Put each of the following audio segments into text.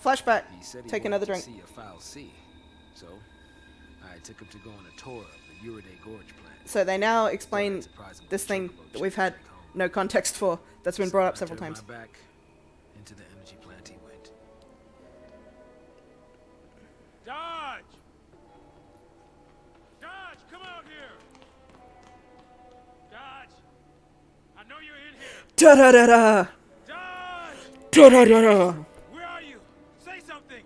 flashback. He said he Take wanted another to drink. see a fal'Cie, so I took him to go on a tour of the XIII Gorge plant. So they now explain Surprisingly, this thing chocobo that we've chips had back home. no context for. That's been So brought up I several turned times. my back. Into the energy plant he went. Dodge! Dodge, come out here! Dodge! I know you're in here! Da da da da. Dodge! Da da da da. Where are you? Say something!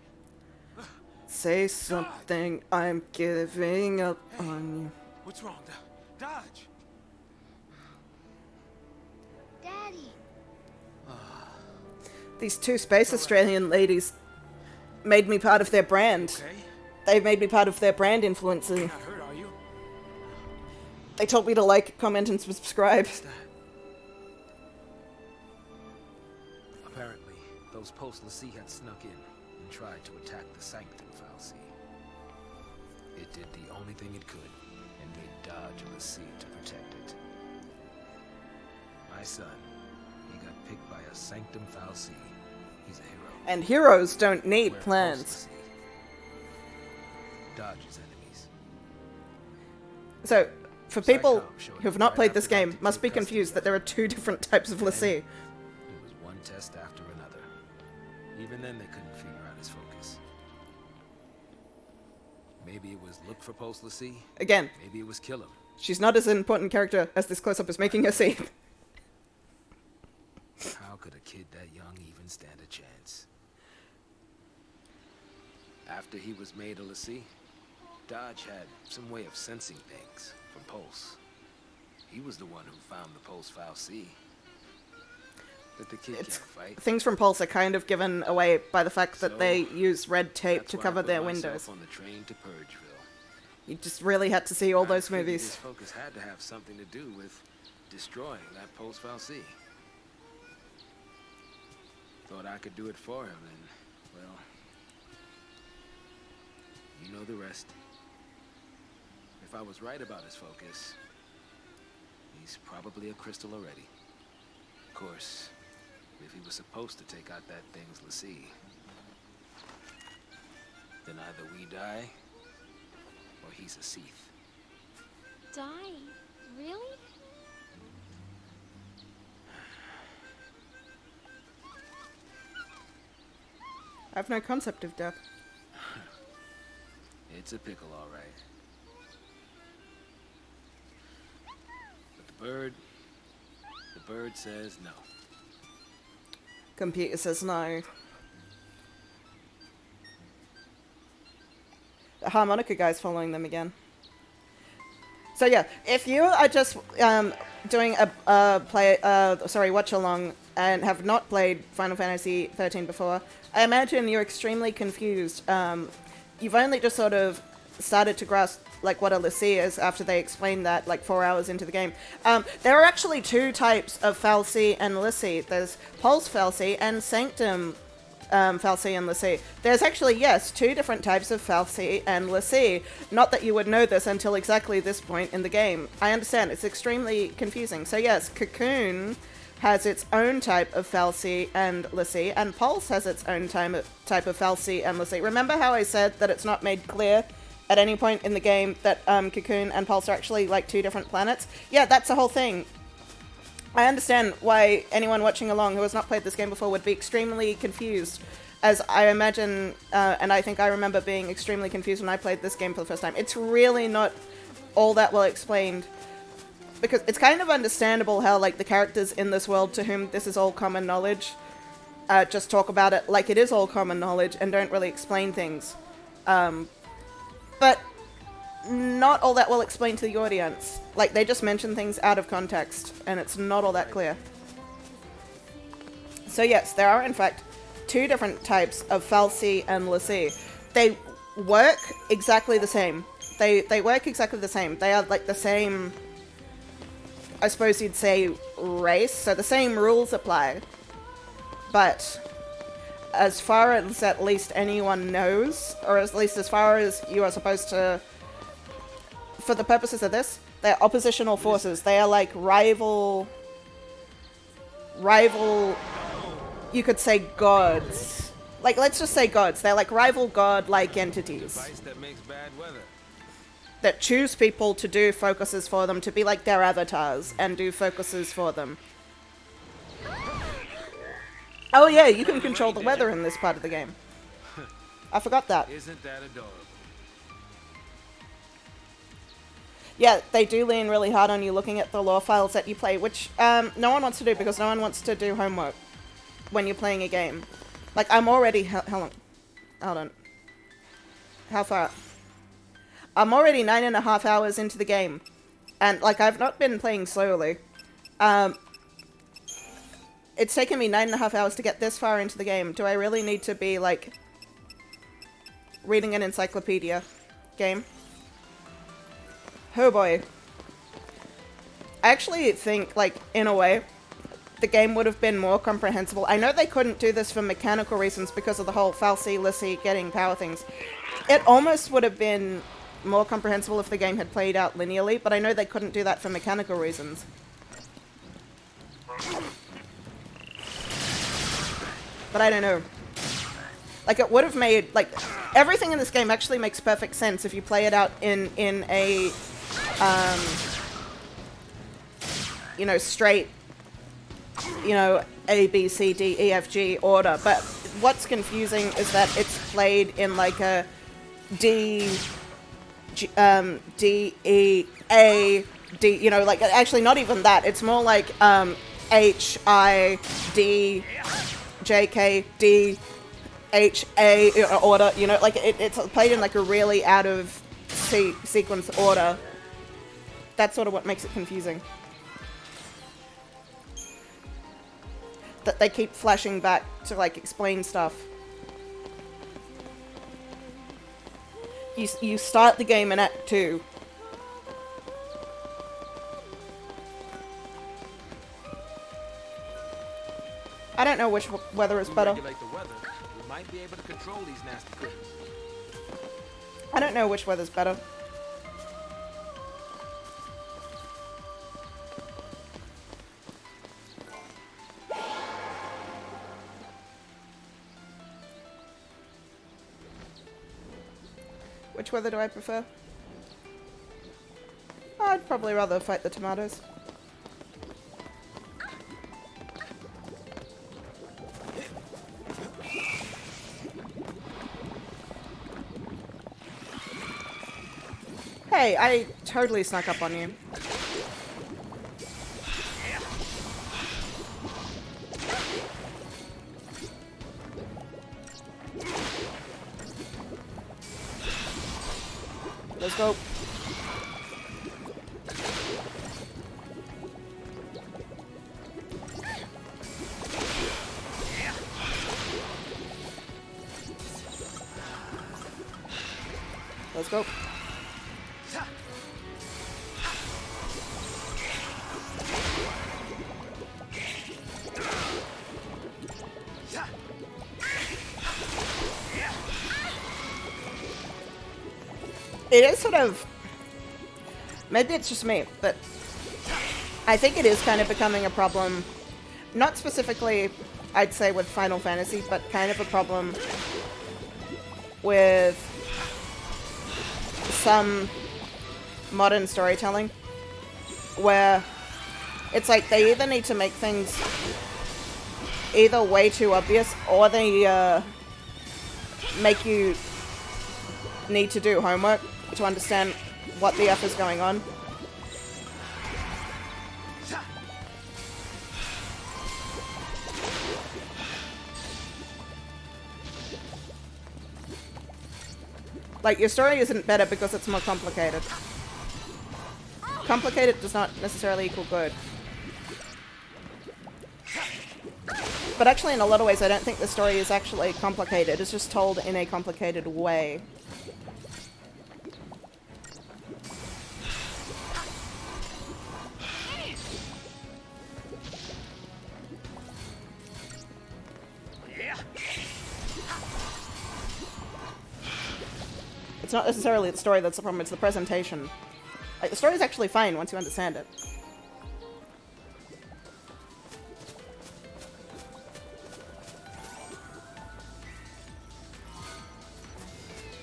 Say something. I'm giving up on you. What's wrong? Dodge! Daddy. These two Space Australian ladies made me part of their brand. Okay? They made me part of their brand influencer. Not hurt, are you? They told me to like, comment, and subscribe. What's that? Apparently, those fal'Cie had snuck in and tried to attack the sanctum fal'Cie. It did the only thing it could and made dodge of the sea to protect it. My son, he got picked by a sanctum fal'Cie. He's a hero. And heroes don't need Where plans. fal'Cie dodges enemies. So, for people Psychom showed who have up not right played this after that game, to must take be custody confused of that there are two different types of fal'Cie. It was one test after another. Even then, they couldn't figure out his focus. Maybe it was look for fal'Cie. Again, Maybe it was kill him. she's not as an important character as this close-up is making her seem. How could a kid that young even stand a chance? After he was made a fal'Cie, Dodge had some way of sensing things from Pulse. He was the one who found the Pulse fal'Cie. But the kid can't fight. Things from Pulse are kind of given away by the fact that So, they use red tape That's to why I cover put their myself windows. on the train to Purgeville. You just really had to see all I those figured movies. His focus had to have something to do with destroying that Pulse fal'Cie. Thought I could do it for him, and well, you know the rest. If I was right about his focus, he's probably a crystal already. Of course, if he was supposed to take out that thing's fal'Cie, then either we die, or he's a Sith. Die? Really? I have no concept of death. It's a pickle, all right. But the bird says no. Computer says no. The harmonica guy's following them again. So yeah, if you are just doing a watch along and have not played Final Fantasy XIII before, I imagine you're extremely confused. You've only just sort of started to grasp like what a fal'Cie is after they explained that like 4 hours into the game. There are actually two types of fal'Cie and fal'Cie. There's Pulse fal'Cie and Sanctum fal'Cie and fal'Cie. There's actually, yes, two different types of fal'Cie and fal'Cie. Not that you would know this until exactly this point in the game. I understand, it's extremely confusing. So yes, Cocoon has its own type of fal'Cie and fal'Cie, and Pulse has its own type of fal'Cie and fal'Cie. Remember how I said that it's not made clear at any point in the game that Cocoon and Pulse are actually like two different planets? Yeah, that's the whole thing. I understand why anyone watching along who has not played this game before would be extremely confused, as I imagine, and I think I remember being extremely confused when I played this game for the first time. It's really not all that well explained, because it's kind of understandable how, like, the characters in this world to whom this is all common knowledge just talk about it like it is all common knowledge and don't really explain things. But not all that well explained to the audience. Like, they just mention things out of context, and it's not all that clear. So yes, there are in fact two different types of fal'Cie and fal'Cie. They work exactly the same. They work exactly the same. They are like the same, I suppose you'd say, race, so the same rules apply. But as far as at least anyone knows, or at least as far as you are supposed to, for the purposes of this, they're oppositional forces. They are like rival, you could say, gods like, let's just say gods. They're like rival god-like entities Device that makes bad weather. that choose people to do focuses for them, to be like their avatars and do focuses for them. Oh yeah, you can control the weather in this part of the game. I forgot that. Isn't that adorable? Yeah, they do lean really hard on you looking at the lore files that you play, which no one wants to do because no one wants to do homework when you're playing a game. Like, I'm already... Hold on. How far? I'm already 9.5 hours into the game. And, like, I've not been playing slowly. It's taken me 9.5 hours to get this far into the game. Do I really need to be, like, reading an encyclopedia game? Oh boy. I actually think, like, in a way, the game would have been more comprehensible. I know they couldn't do this for mechanical reasons because of the whole fal'Cie getting power things. It almost would have been more comprehensible if the game had played out linearly, but I know they couldn't do that for mechanical reasons. But I don't know. Like, it would have made, like, everything in this game actually makes perfect sense if you play it out in a, you know, straight, you know, A, B, C, D, E, F, G order. But what's confusing is that it's played in, like, a D, D, E, A, D, you know, like, actually not even that. It's more like, H, I, D, J, K, D, H, A order, you know, like, it's played in, like, a really out of sequence order. That's sort of what makes it confusing. That they keep flashing back to, like, explain stuff. You start the game in Act 2. I don't know which weather is better. Regulate the weather. We might be able to control these nasty critters. I don't know which weather's better. Which weather do I prefer? I'd probably rather fight the tomatoes. Hey, I totally snuck up on you. Let's go. Let's go. It is sort of, maybe it's just me, but I think it is kind of becoming a problem, not specifically, I'd say, with Final Fantasy, but kind of a problem with some modern storytelling, where it's like they either need to make things either way too obvious, or they make you need to do homework to understand what the F is going on. Like, your story isn't better because it's more complicated. Complicated does not necessarily equal good. But actually, in a lot of ways, I don't think the story is actually complicated. It's just told in a complicated way. It's not necessarily the story that's the problem, it's the presentation. Like, the story's actually fine once you understand it.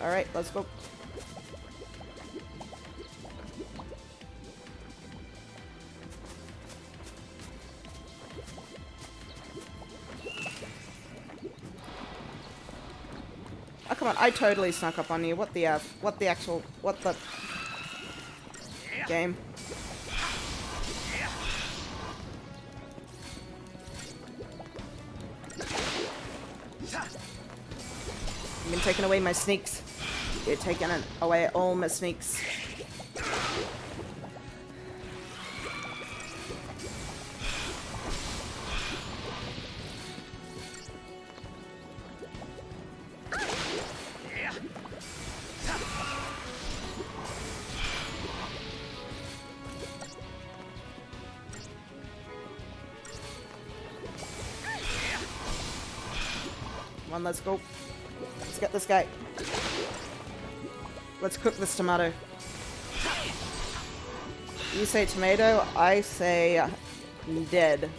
Alright, let's go. Oh, come on, I totally snuck up on you. What the F? What the actual... What the... Game. You've been taking away my sneaks. You're taking away all my sneaks. Come on, let's go. Let's get this guy. Let's cook this tomato. You say tomato, I say dead.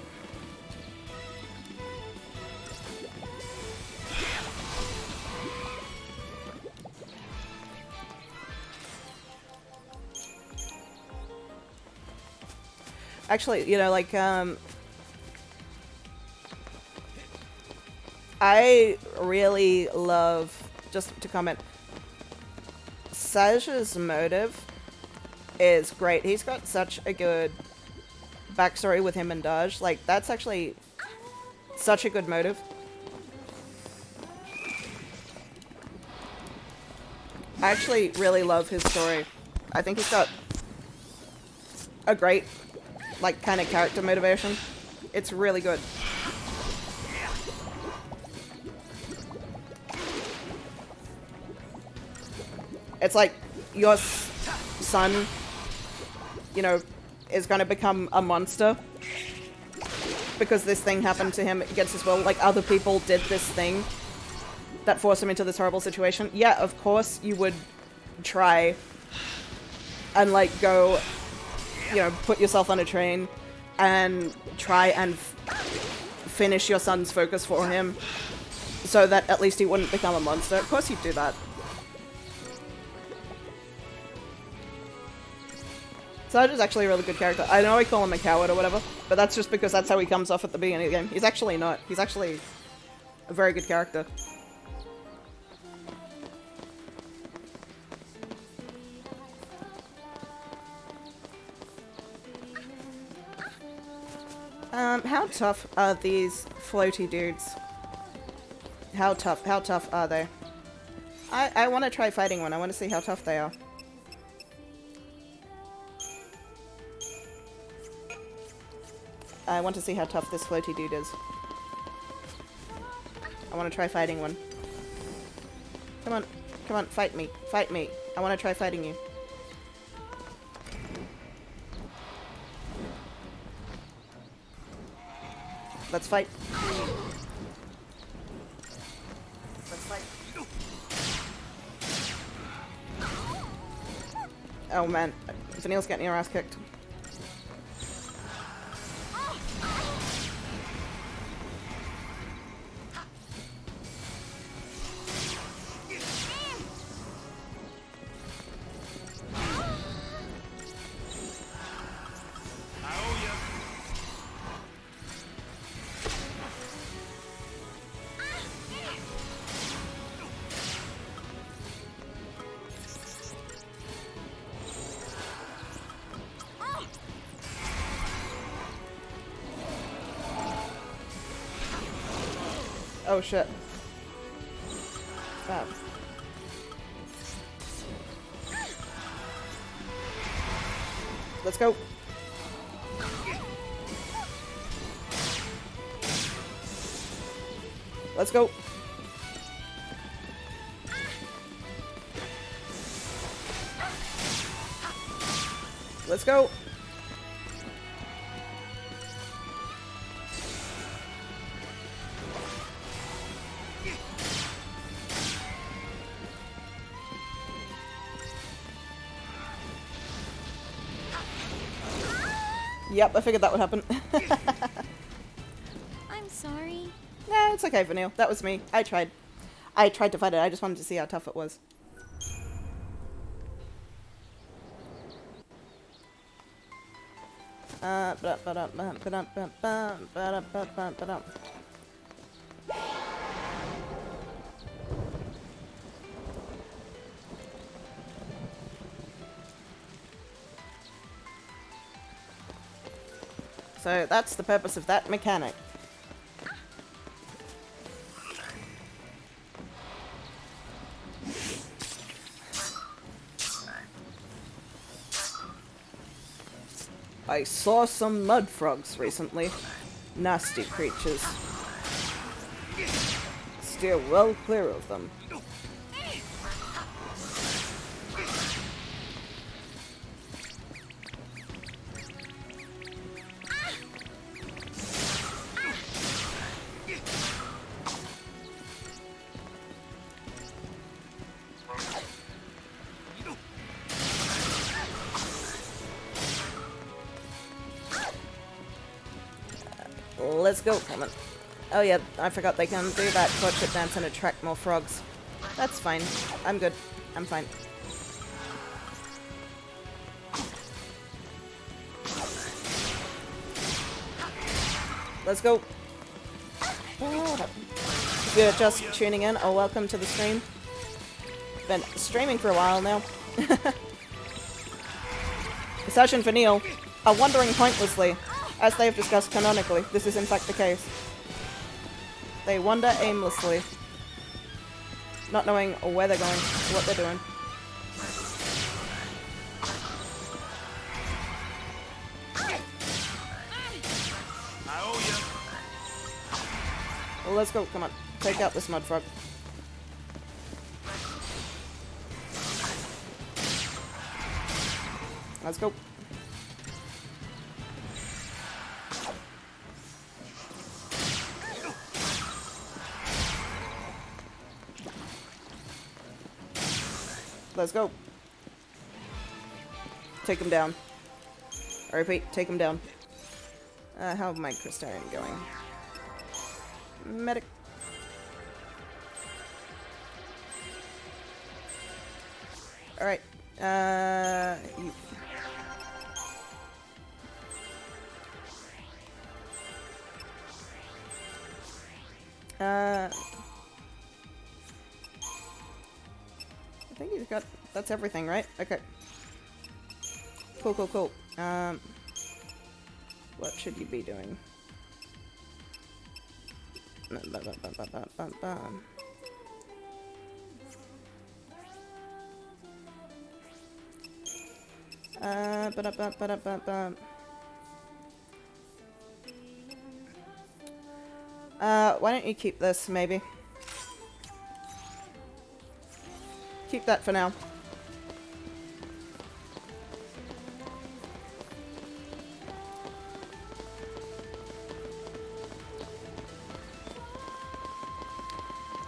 Actually, you know, like, I really love, just to comment, Saj's motive is great. He's got such a good backstory with him and Daj. Like, that's actually such a good motive. I actually really love his story. I think he's got a great, like, kind of character motivation. It's really good. It's like your son, you know, is going to become a monster because this thing happened to him against his will. Like, other people did this thing that forced him into this horrible situation. Yeah, of course you would try and, like, go, you know, put yourself on a train and try and finish your son's focus for him so that at least he wouldn't become a monster. Of course you'd do that. Sarge is actually a really good character. I know I call him a coward or whatever, but that's just because that's how he comes off at the beginning of the game. He's actually not. He's actually a very good character. How tough are these floaty dudes? How tough are they? I want to try fighting one. I want to see how tough they are. I want to see how tough this floaty dude is. I want to try fighting one. Come on. Come on, fight me. Fight me. I want to try fighting you. Let's fight. Let's fight. Oh man, Vanille's getting your ass kicked. Oh shit. Wow. Let's go. Let's go. Let's go. Yep, I figured that would happen. I'm sorry. Nah, it's okay, Vanille. That was me. I tried. I tried to fight it. I just wanted to see how tough it was. So that's the purpose of that mechanic. I saw some mud frogs recently. Nasty creatures. Steer well clear of them. Let's go, Coleman. Oh yeah, I forgot they can do that courtship dance and attract more frogs. That's fine. I'm good. I'm fine. Let's go. If you're just tuning in, oh, welcome to the stream. Been streaming for a while now. Session for Neil are wandering pointlessly. As they have discussed canonically, this is in fact the case. They wander aimlessly, not knowing where they're going, what they're doing. I owe you. Well, let's go, come on. Take out this mud frog. Let's go. Let's go. Take him down. I repeat, take him down. How my Crystarian going? Medic. Alright. You. I think he's got... That's everything, right? Okay. Cool, cool, cool. What should you be doing? Why don't you keep this, maybe? Keep that for now.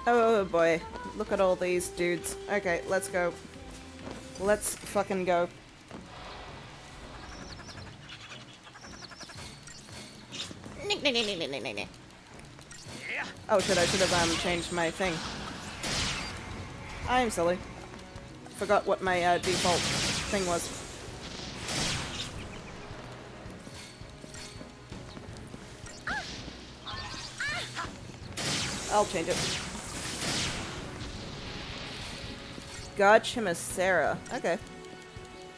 Oh boy, look at all these dudes. Okay, let's go. Let's fucking go. Oh shit, I should have changed my thing. I'm silly. Forgot what my default thing was. I'll change it. Godchimasera. Okay.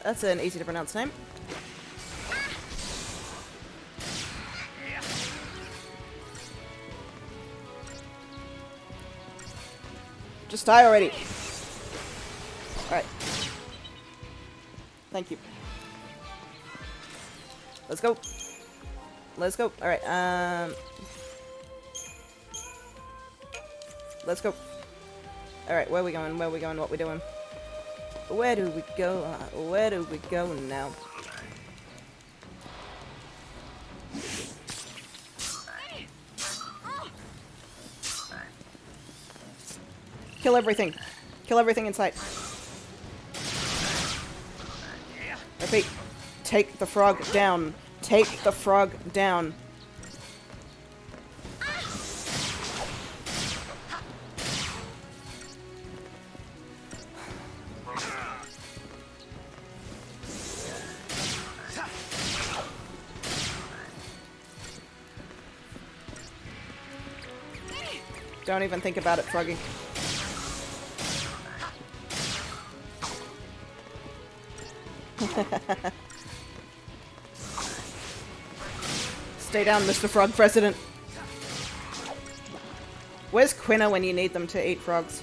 That's an easy to pronounce name. Just die already. Alright. Thank you. Let's go. Let's go. Alright, let's go. Alright, where are we going? Where are we going? What are we doing? Where do we go? Where do we go now? Kill everything. Kill everything in sight. Repeat. Take the frog down. Take the frog down. Don't even think about it, Froggy. Stay down, Mr. Frog President. Where's Quina when you need them to eat frogs?